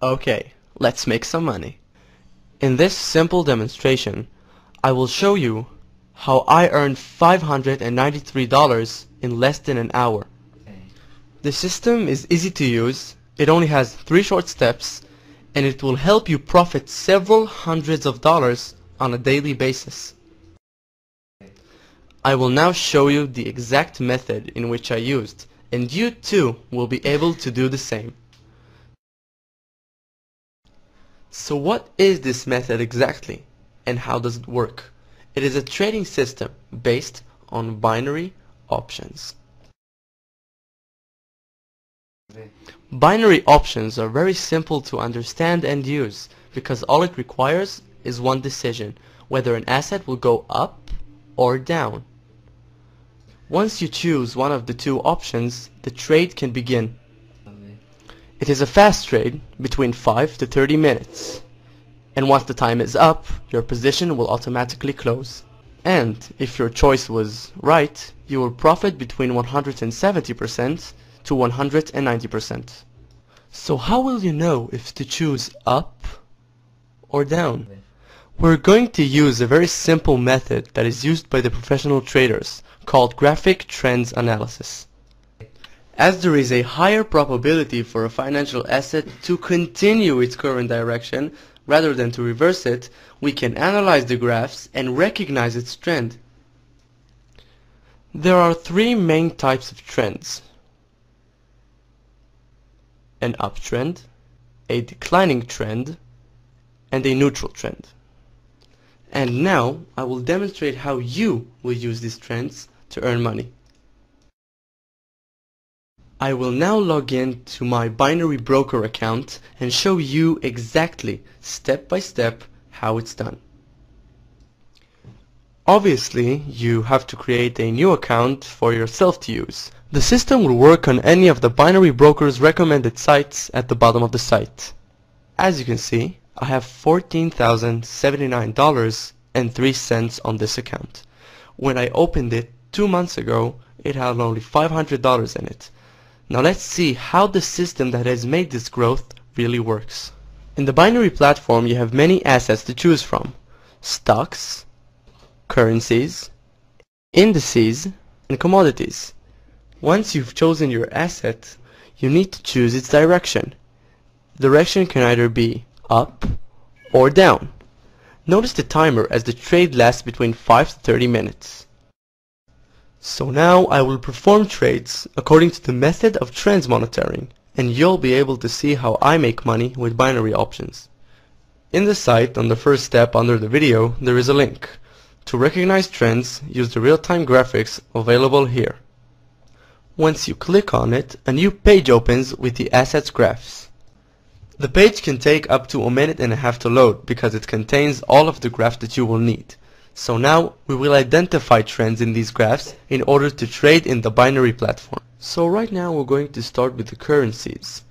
Okay, let's make some money. In this simple demonstration, I will show you how I earned $593 in less than an hour. The system is easy to use, it only has 3 short steps, and it will help you profit several hundreds of dollars on a daily basis. I will now show you the exact method in which I used, and you too will be able to do the same. So what is this method exactly, and how does it work? It is a trading system based on binary options. Binary options are very simple to understand and use because all it requires is one decision, whether an asset will go up or down. Once you choose one of the two options, the trade can begin. It is a fast trade between 5 to 30 minutes. And once the time is up, your position will automatically close. And if your choice was right, you will profit between 170% to 190%. So how will you know if to choose up or down? We're going to use a very simple method that is used by the professional traders called graphic trends analysis. As there is a higher probability for a financial asset to continue its current direction rather than to reverse it, we can analyze the graphs and recognize its trend. There are 3 main types of trends: an uptrend, a declining trend, and a neutral trend. And now I will demonstrate how you will use these trends to earn money. I will now log in to my Binary Broker account and show you exactly, step by step, how it's done. Obviously, you have to create a new account for yourself to use. The system will work on any of the Binary Broker's recommended sites at the bottom of the site. As you can see, I have $14,079.03 on this account. When I opened it 2 months ago, it had only $500 in it. Now let's see how the system that has made this growth really works. In the binary platform you have many assets to choose from: stocks, currencies, indices, and commodities. Once you've chosen your asset, you need to choose its direction. Direction can either be up or down. Notice the timer as the trade lasts between 5 to 30 minutes. So now I will perform trades according to the method of trends monitoring, and you'll be able to see how I make money with binary options. In the site, on the first step under the video, there is a link. To recognize trends, use the real-time graphics available here. Once you click on it, a new page opens with the assets graphs. The page can take up to 1.5 minutes to load because it contains all of the graphs that you will need. So now we will identify trends in these graphs in order to trade in the binary platform. So right now we're going to start with the currencies.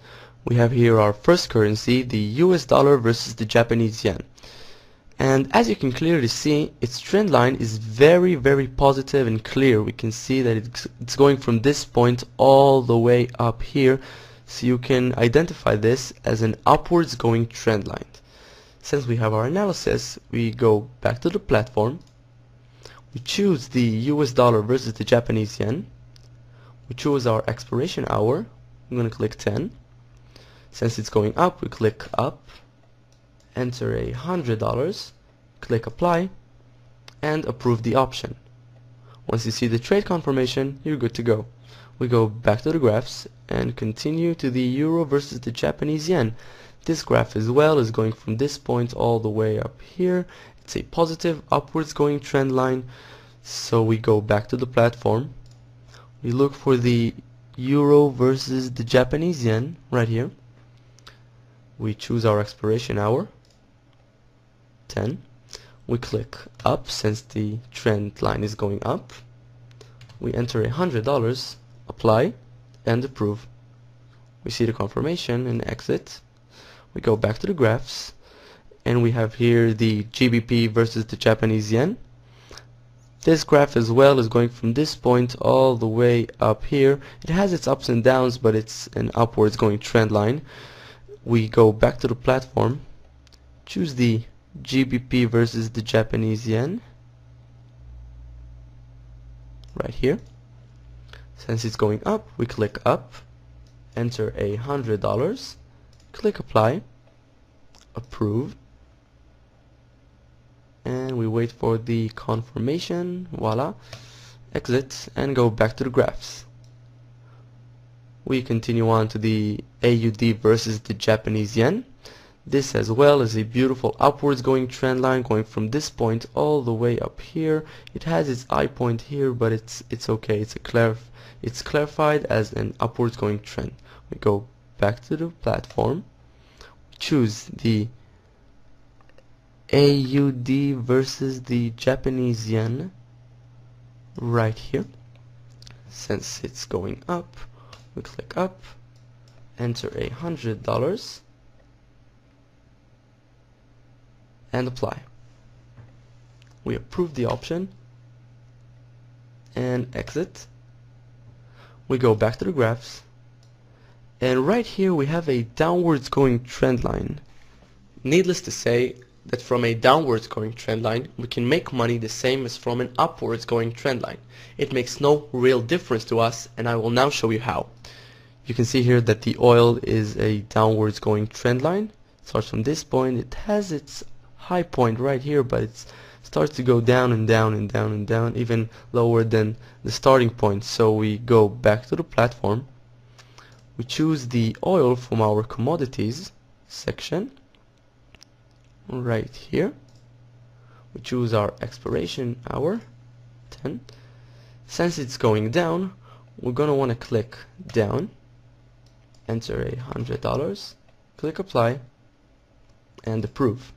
We have here our first currency, the US dollar versus the Japanese yen. And as you can clearly see, its trend line is very positive and clear. We can see that it's going from this point all the way up here. So you can identify this as an upwards going trend line. Since we have our analysis, we go back to the platform, we choose the US dollar versus the Japanese yen, we choose our expiration hour, I'm going to click 10, since it's going up we click up, enter $100, click apply, and approve the option. Once you see the trade confirmation, you're good to go. We go back to the graphs and continue to the euro versus the Japanese yen. This graph as well is going from this point all the way up here. It's a positive upwards going trend line. So we go back to the platform. We look for the euro versus the Japanese yen right here. We choose our expiration hour, 10. We click up since the trend line is going up. We enter $100, apply, and approve. We see the confirmation and exit. We go back to the graphs and we have here the GBP versus the Japanese yen. This graph as well is going from this point all the way up here. It has its ups and downs, but it's an upwards going trend line. we go back to the platform, choose the GBP versus the Japanese yen right here. Since it's going up, we click up, enter $100, click apply, approve, and we wait for the confirmation. Voila, exit and go back to the graphs. We continue on to the AUD versus the Japanese yen. This as well is a beautiful upwards going trend line going from this point all the way up here. It has its eye point here, but it's okay. It's clarified as an upwards going trend. We go back to the platform, choose the AUD versus the Japanese yen right here. Since it's going up, we click up, enter $100 and apply. We approve the option and exit. We go back to the graphs, and right here we have a downwards going trend line. Needless to say that from a downwards going trend line we can make money the same as from an upwards going trend line. It makes no real difference to us, and I will now show you how. You can see here that the oil is a downwards going trend line. It starts from this point. It has its high point right here, but it starts to go down and down and down and down, even lower than the starting point. So we go back to the platform, we choose the oil from our commodities section right here, we choose our expiration hour 10. Since it's going down, we're gonna want to click down, enter $100, click apply and approve.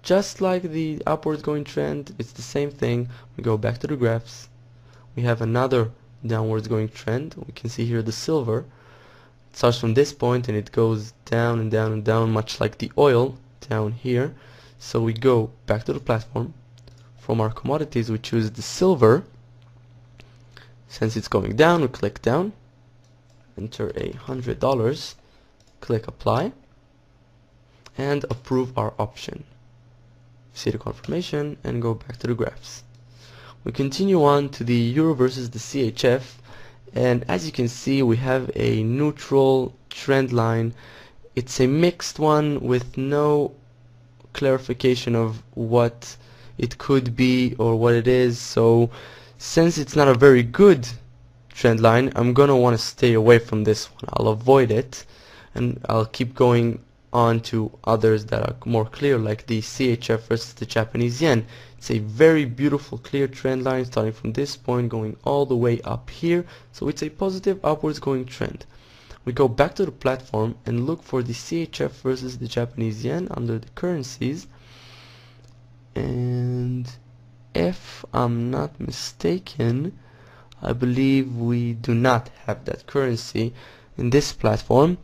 Just like the upwards going trend, it's the same thing. We go back to the graphs, we have another downwards going trend. We can see here the silver. It starts from this point and it goes down and down and down, much like the oil down here. So we go back to the platform. From our commodities we choose the silver. Since it's going down, we click down, enter $100, click apply and approve our option. See the confirmation and go back to the graphs. We continue on to the euro versus the CHF, and as you can see we have a neutral trend line. It's a mixed one with no clarification of what it could be or what it is. So since it's not a very good trend line, I'm gonna want to stay away from this one. I'll avoid it and I'll keep going on to others that are more clear, like the CHF versus the Japanese yen. It's a very beautiful clear trend line starting from this point going all the way up here, so it's a positive upwards going trend. We go back to the platform and look for the CHF versus the Japanese yen under the currencies, and if I'm not mistaken, I believe we do not have that currency in this platform.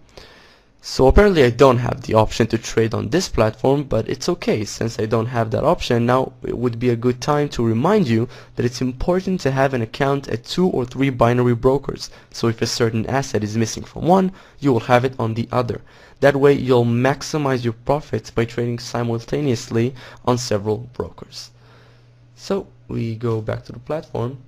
So apparently I don't have the option to trade on this platform, but it's okay. Since I don't have that option, now it would be a good time to remind you that it's important to have an account at 2 or 3 binary brokers. So if a certain asset is missing from one, you will have it on the other. That way you'll maximize your profits by trading simultaneously on several brokers. So we go back to the platform,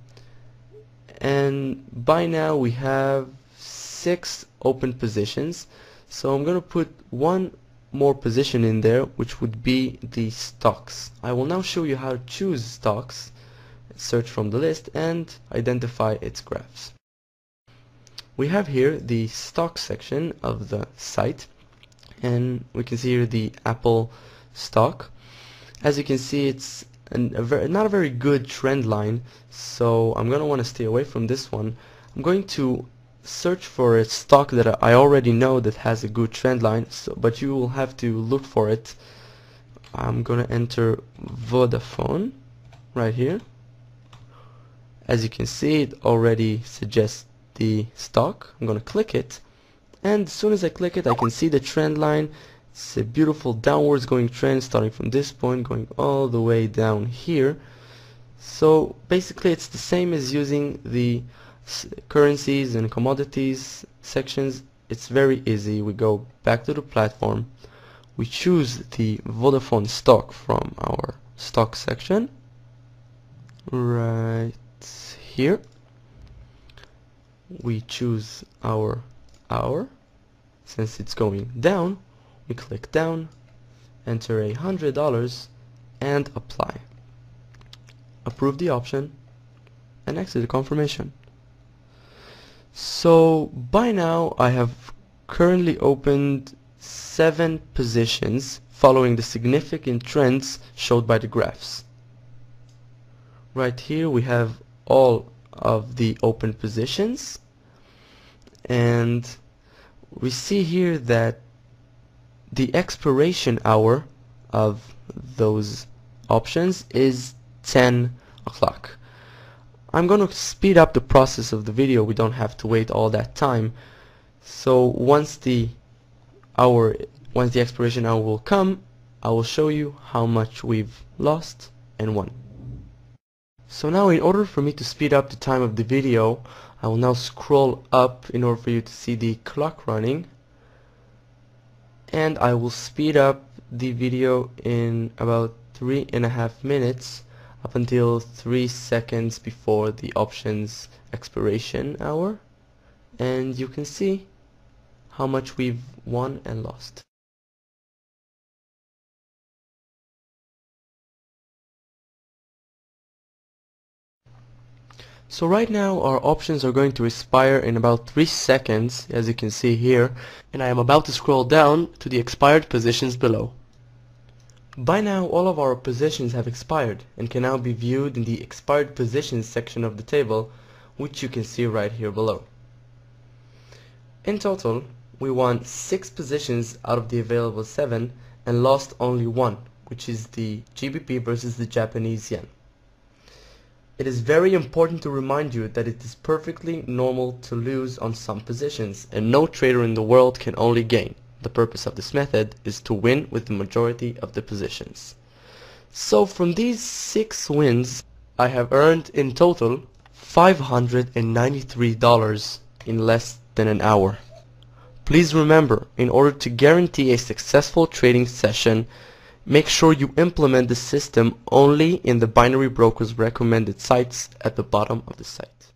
and by now we have 6 open positions. So I'm going to put one more position in there, which would be the stocks. I will now show you how to choose stocks, search from the list and identify its graphs. We have here the stock section of the site, and we can see here the Apple stock. As you can see, it's not a very good trend line, so I'm going to want to stay away from this one. I'm going to search for a stock that I already know that has a good trend line, but you will have to look for it. I'm gonna enter Vodafone right here. As you can see, it already suggests the stock. I'm gonna click it, and as soon as I click it I can see the trend line. It's a beautiful downwards going trend starting from this point going all the way down here. So basically it's the same as using the currencies and commodities sections it's very easy. We go back to the platform, we choose the Vodafone stock from our stock section right here. We choose our hour. Since it's going down, we click down, enter $100 and apply. Approve the option and exit the confirmation. So by now I have currently opened 7 positions following the significant trends showed by the graphs. Right here we have all of the open positions, and we see here that the expiration hour of those options is 10 o'clock. I'm going to speed up the process of the video. We don't have to wait all that time. So once the expiration hour will come, I will show you how much we've lost and won. So now, in order for me to speed up the time of the video, I will now scroll up in order for you to see the clock running, and I will speed up the video in about 3.5 minutes up until 3 seconds before the options expiration hour, and you can see how much we've won and lost. So right now our options are going to expire in about 3 seconds, as you can see here, and I am about to scroll down to the expired positions below. By now all of our positions have expired and can now be viewed in the expired positions section of the table, which you can see right here below. In total, we won 6 positions out of the available 7 and lost only 1, which is the GBP versus the Japanese yen. It is very important to remind you that it is perfectly normal to lose on some positions, and no trader in the world can only gain. The purpose of this method is to win with the majority of the positions. So from these 6 wins, I have earned in total $593 in less than an hour. Please remember, in order to guarantee a successful trading session, make sure you implement the system only in the Binary Broker's recommended sites at the bottom of the site.